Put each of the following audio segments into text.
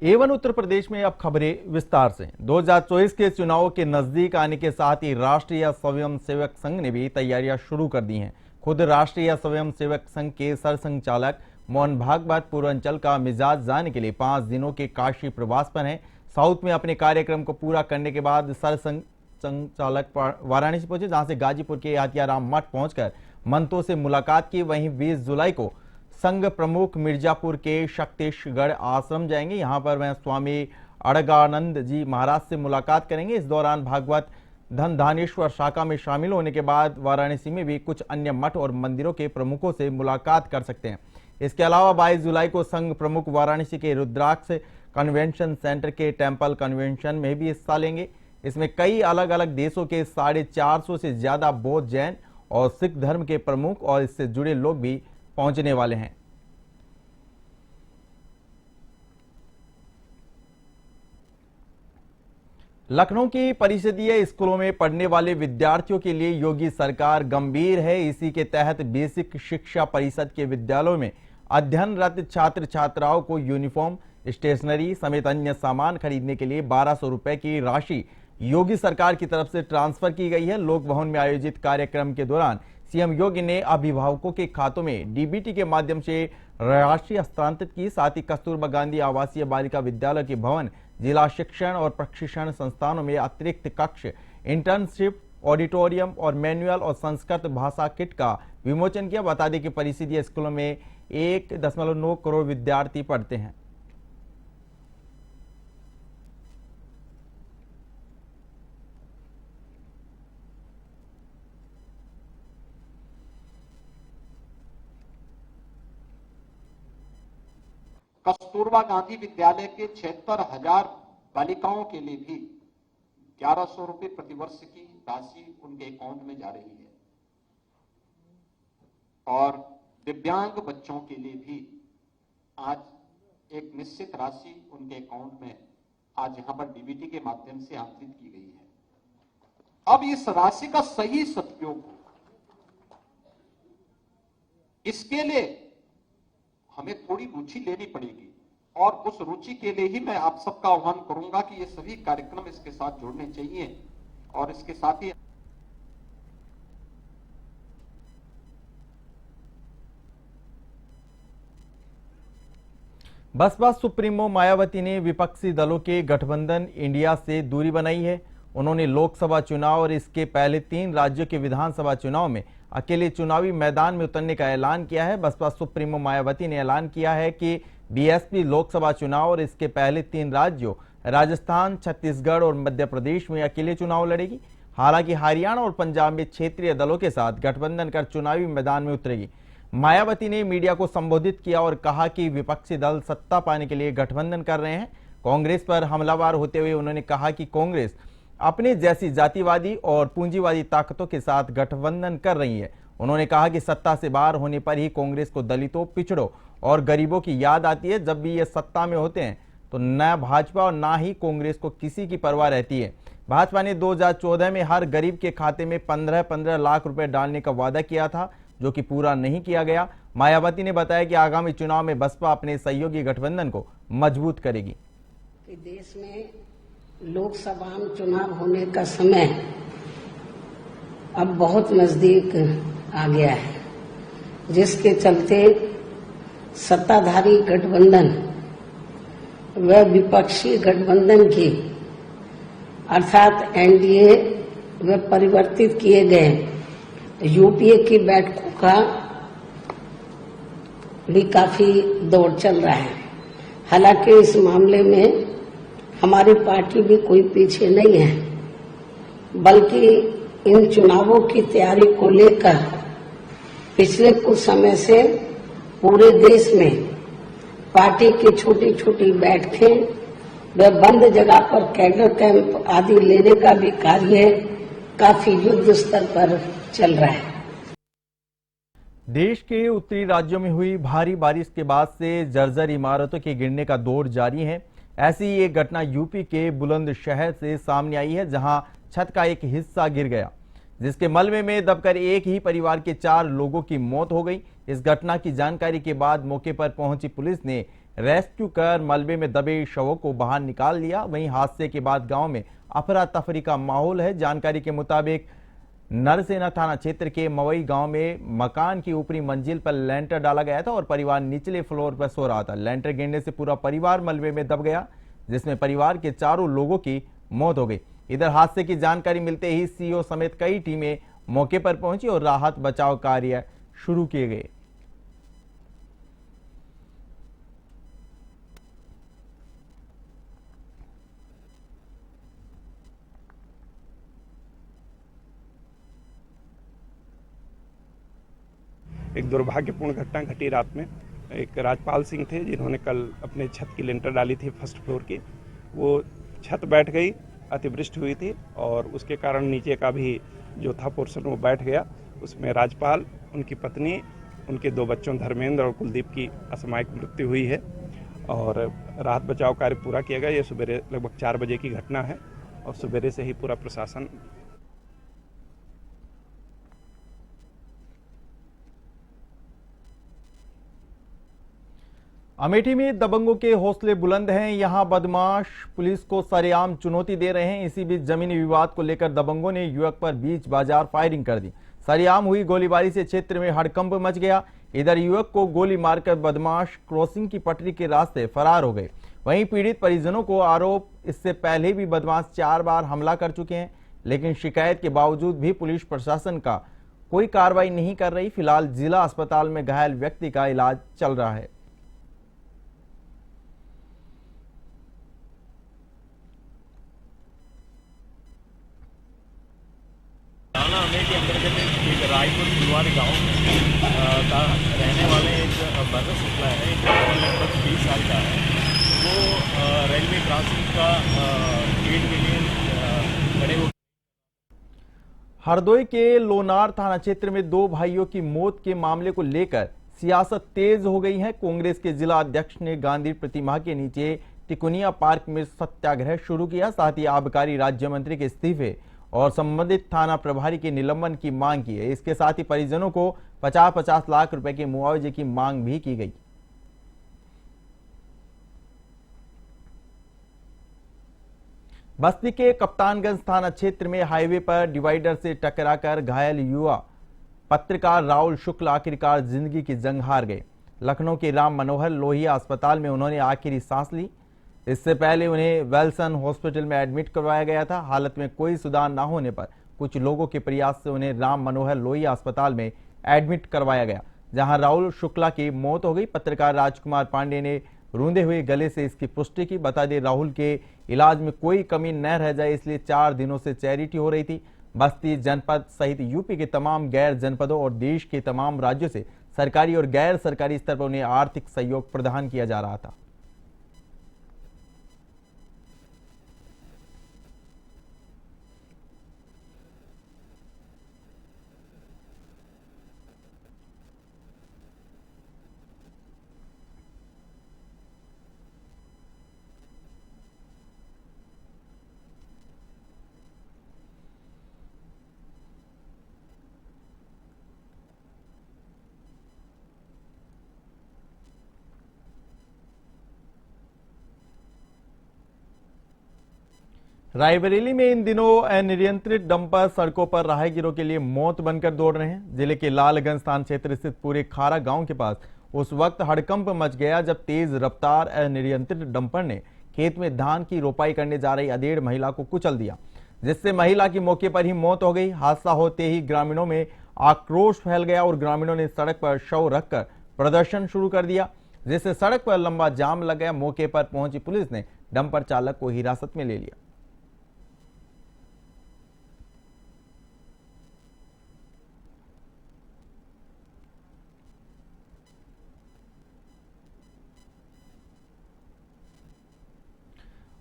Avon Uttar Pradesh में अब खबरें विस्तार से। 2024 के चुनाव के नजदीक आने के साथ ही राष्ट्रीय स्वयंसेवक संघ ने भी तैयारियां शुरू कर दी हैं। खुद राष्ट्रीय स्वयंसेवक संघ के सरसंघचालक मोहन भागवत पूर्वांचल का मिजाज जानने के लिए 5 दिनों के काशी प्रवास पर हैं। साउथ में अपने कार्यक्रम को पूरा करने के बाद सरसंघचालक वाराणसी पहुंचे, जहां से गाजीपुर के आतियाराम मठ पहुंचकर मंत्रों से मुलाकात की। वहीं 20 जुलाई को संघ प्रमुख मिर्जापुर के शक्तिशगढ़ आश्रम जाएंगे। यहां पर वह स्वामी अड़गानंद जी महाराज से मुलाकात करेंगे। इस दौरान भागवत धनधानेश्वर शाखा में शामिल होने के बाद वाराणसी में भी कुछ अन्य मठ और मंदिरों के प्रमुखों से मुलाकात कर सकते हैं। इसके अलावा 22 जुलाई को संघ प्रमुख वाराणसी के रुद्राक्ष कन्वेंशन सेंटर के टेम्पल कन्वेंशन में भी हिस्सा लेंगे। इसमें कई अलग अलग देशों के 450 से ज्यादा बौद्ध, जैन और सिख धर्म के प्रमुख और इससे जुड़े लोग भी पहुंचने वाले हैं। लखनऊ की परिषदीय स्कूलों में पढ़ने वाले विद्यार्थियों के लिए योगी सरकार गंभीर है। इसी के तहत बेसिक शिक्षा परिषद के विद्यालयों में अध्ययनरत छात्र छात्राओं को यूनिफॉर्म, स्टेशनरी समेत अन्य सामान खरीदने के लिए 1200 रुपए की राशि योगी सरकार की तरफ से ट्रांसफर की गई है। लोक भवन में आयोजित कार्यक्रम के दौरान सीएम योगी ने अभिभावकों के खातों में डीबीटी के माध्यम से राशि हस्तांतरित की। साथ ही कस्तूरबा गांधी आवासीय बालिका विद्यालय के भवन, जिला शिक्षण और प्रशिक्षण संस्थानों में अतिरिक्त कक्ष, इंटर्नशिप, ऑडिटोरियम और मैनुअल और संस्कृत भाषा किट का विमोचन किया। बता दें कि परिषदीय स्कूलों में 1.9 करोड़ विद्यार्थी पढ़ते हैं। कस्तूरबा गांधी विद्यालय के 76,000 बालिकाओं के लिए भी 1100 रुपए प्रतिवर्ष की राशि उनके अकाउंट में जा रही है और दिव्यांग बच्चों के लिए भी आज एक निश्चित राशि उनके अकाउंट में आज यहां पर डीबीटी के माध्यम से आंतरित की गई है। अब इस राशि का सही सदुपयोग हो, इसके लिए हमें थोड़ी रुचि लेनी पड़ेगी और उस रुचि के लिए ही मैं आप सबका आह्वान करूंगा कि ये सभी कार्यक्रम इसके साथ जुड़ने चाहिए और इसके साथ ही बसपा सुप्रीमो मायावती ने विपक्षी दलों के गठबंधन इंडिया से दूरी बनाई है। उन्होंने लोकसभा चुनाव और इसके पहले 3 राज्यों के विधानसभा चुनाव में अकेले चुनावी मैदान में उतरने का ऐलान किया है। बसपा सुप्रीमो मायावती ने ऐलान किया है कि बीएसपी लोकसभा चुनाव और इसके पहले 3 राज्यों राजस्थान, छत्तीसगढ़ और मध्य प्रदेश में अकेले चुनाव लड़ेगी। हालांकि हरियाणा और पंजाब में क्षेत्रीय दलों के साथ गठबंधन कर चुनावी मैदान में उतरेगी। मायावती ने मीडिया को संबोधित किया और कहा कि विपक्षी दल सत्ता पाने के लिए गठबंधन कर रहे हैं। कांग्रेस पर हमलावर होते हुए उन्होंने कहा कि कांग्रेस अपने जैसी जातिवादी और पूंजीवादी ताकतों के साथ गठबंधन कर रही है। उन्होंने कहा कि सत्ता से बाहर होने पर ही कांग्रेस को दलितों, पिछड़ों और गरीबों की याद आती है। जब भी ये सत्ता में होते हैं तो न भाजपा और ना ही कांग्रेस को किसी की परवाह रहती है। भाजपा ने 2014 में हर गरीब के खाते में 15-15 लाख रुपए डालने का वादा किया था, जो कि पूरा नहीं किया गया। मायावती ने बताया कि आगामी चुनाव में बसपा अपने सहयोगी गठबंधन को मजबूत करेगी। देश में लोकसभा चुनाव होने का समय अब बहुत नजदीक आ गया है, जिसके चलते सत्ताधारी गठबंधन व विपक्षी गठबंधन की अर्थात एनडीए व परिवर्तित किए गए यूपीए की बैठकों का भी काफी दौड़ चल रहा है। हालांकि इस मामले में हमारी पार्टी भी कोई पीछे नहीं है, बल्कि इन चुनावों की तैयारी को लेकर पिछले कुछ समय से पूरे देश में पार्टी की छोटी छोटी बैठकें व बंद जगह पर कैडर कैंप आदि लेने का भी कार्य काफी युद्ध स्तर पर चल रहा है। देश के उत्तरी राज्यों में हुई भारी बारिश के बाद से जर्जर इमारतों के गिरने का दौर जारी है। ऐसी एक घटना यूपी के बुलंदशहर से सामने आई है, जहां छत का एक हिस्सा गिर गया, जिसके मलबे में दबकर एक ही परिवार के 4 लोगों की मौत हो गई। इस घटना की जानकारी के बाद मौके पर पहुंची पुलिस ने रेस्क्यू कर मलबे में दबे शवों को बाहर निकाल लिया। वहीं हादसे के बाद गांव में अफरा तफरी का माहौल है। जानकारी के मुताबिक नरसेना थाना क्षेत्र के मवई गांव में मकान की ऊपरी मंजिल पर लेंटर डाला गया था और परिवार निचले फ्लोर पर सो रहा था। लेंटर गिरने से पूरा परिवार मलबे में दब गया, जिसमें परिवार के चारों लोगों की मौत हो गई। इधर हादसे की जानकारी मिलते ही सीओ समेत कई टीमें मौके पर पहुंची और राहत बचाव कार्य शुरू किए गए। एक दुर्भाग्यपूर्ण घटना घटी रात में। एक राजपाल सिंह थे जिन्होंने कल अपने छत की लिंटर डाली थी फर्स्ट फ्लोर की। वो छत बैठ गई, अतिवृष्टि हुई थी और उसके कारण नीचे का भी जो था पोर्शन वो बैठ गया। उसमें राजपाल, उनकी पत्नी, उनके 2 बच्चों धर्मेंद्र और कुलदीप की असामयिक मृत्यु हुई है और राहत बचाव कार्य पूरा किया गया। ये सुबह लगभग 4 बजे की घटना है और सुबह से ही पूरा प्रशासन अमेठी में दबंगों के हौसले बुलंद हैं। यहां बदमाश पुलिस को सरेआम चुनौती दे रहे हैं। इसी बीच जमीनी विवाद को लेकर दबंगों ने युवक पर बीच बाजार फायरिंग कर दी। सरेआम हुई गोलीबारी से क्षेत्र में हड़कंप मच गया। इधर युवक को गोली मारकर बदमाश क्रॉसिंग की पटरी के रास्ते फरार हो गए। वहीं पीड़ित परिजनों को आरोप, इससे पहले भी बदमाश 4 बार हमला कर चुके हैं, लेकिन शिकायत के बावजूद भी पुलिस प्रशासन का कोई कार्रवाई नहीं कर रही। फिलहाल जिला अस्पताल में घायल व्यक्ति का इलाज चल रहा है। थाना अमेठी अंतर्गत एक रायपुर फुलवारी गांव का रहने वाले एक भरत शुक्ला है, जो लगभग 20 साल का है। वो रेलवे क्रॉसिंग का गेट के लिए खड़े हो। हरदोई के लोनार थाना क्षेत्र में 2 भाइयों की मौत के मामले को लेकर सियासत तेज हो गई है। कांग्रेस के जिला अध्यक्ष ने गांधी प्रतिमा के नीचे तिकुनिया पार्क में सत्याग्रह शुरू किया। साथ ही आबकारी राज्य मंत्री के इस्तीफे और संबंधित थाना प्रभारी के निलंबन की मांग की है। इसके साथ ही परिजनों को 50-50 लाख रुपए के मुआवजे की मांग भी की गई। बस्ती के कप्तानगंज थाना क्षेत्र में हाईवे पर डिवाइडर से टकराकर घायल युवा पत्रकार राहुल शुक्ल आखिरकार जिंदगी की जंग हार गए। लखनऊ के राम मनोहर लोहिया अस्पताल में उन्होंने आखिरी सांस ली। इससे पहले उन्हें वेल्सन हॉस्पिटल में एडमिट करवाया गया था। हालत में कोई सुधार न होने पर कुछ लोगों के प्रयास से उन्हें राम मनोहर लोहिया अस्पताल में एडमिट करवाया गया, जहां राहुल शुक्ला की मौत हो गई। पत्रकार राजकुमार पांडे ने रूंधे हुए गले से इसकी पुष्टि की। बता दें, राहुल के इलाज में कोई कमी न रह जाए, इसलिए 4 दिनों से चैरिटी हो रही थी। बस्ती जनपद सहित यूपी के तमाम गैर जनपदों और देश के तमाम राज्यों से सरकारी और गैर सरकारी स्तर पर उन्हें आर्थिक सहयोग प्रदान किया जा रहा था। रायबरेली में इन दिनों अनियंत्रित डंपर सड़कों पर राहगीरों के लिए मौत बनकर दौड़ रहे हैं। जिले के लालगंज थाना क्षेत्र स्थित पूरे खारा गांव के पास उस वक्त हड़कंप मच गया जब तेज रफ्तार अनियंत्रित डंपर ने खेत में धान की रोपाई करने जा रही अधेड़ महिला को कुचल दिया, जिससे महिला की मौके पर ही मौत हो गई। हादसा होते ही ग्रामीणों में आक्रोश फैल गया और ग्रामीणों ने सड़क पर शव रखकर प्रदर्शन शुरू कर दिया, जिससे सड़क पर लंबा जाम लग गया। मौके पर पहुंची पुलिस ने डंपर चालक को हिरासत में ले लिया।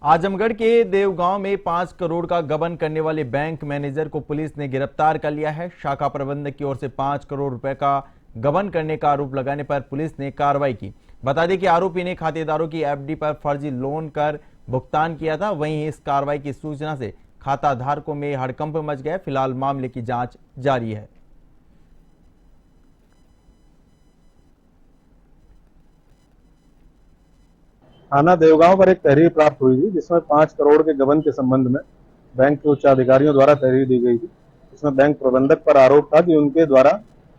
आजमगढ़ के देवगांव में 5 करोड़ का गबन करने वाले बैंक मैनेजर को पुलिस ने गिरफ्तार कर लिया है। शाखा प्रबंधक की ओर से 5 करोड़ रुपए का गबन करने का आरोप लगाने पर पुलिस ने कार्रवाई की। बता दें कि आरोपी ने खातेदारों की एफडी पर फर्जी लोन कर भुगतान किया था। वहीं इस कार्रवाई की सूचना से खाता धारकों में हड़कंप मच गया। फिलहाल मामले की जांच जारी है। थाना देवगांव पर एक तहरीर प्राप्त हुई थी जिसमें 5 करोड़ के गबन के संबंध में बैंक के उच्च अधिकारियों द्वारा तहरीर दी गई थी। इसमें बैंक प्रबंधक पर आरोप था कि उनके द्वारा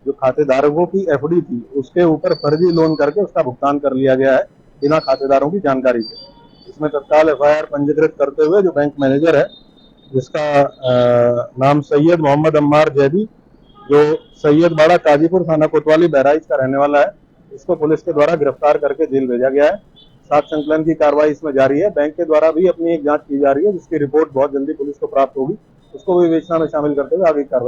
जो खातेदारों की एफडी थी उसके ऊपर फर्जी लोन करके उसका भुगतान कर लिया गया है बिना खातेदारों की जानकारी के। इसमें तत्काल एफआईआर पंजीकृत करते हुए जो बैंक मैनेजर है जिसका नाम सैयद मोहम्मद अम्मार जैदी, जो सैयदबाड़ा काजीपुर थाना कोतवाली बहराइच का रहने वाला है, इसको पुलिस के द्वारा गिरफ्तार करके जेल भेजा गया है। साक्ष्य संकलन की कार्रवाई इसमें जारी है। बैंक के द्वारा भी अपनी एक जांच की जा रही है जिसकी रिपोर्ट बहुत जल्दी पुलिस को प्राप्त होगी। उसको भी विवेचना में शामिल करते हुए आगे कार्रवाई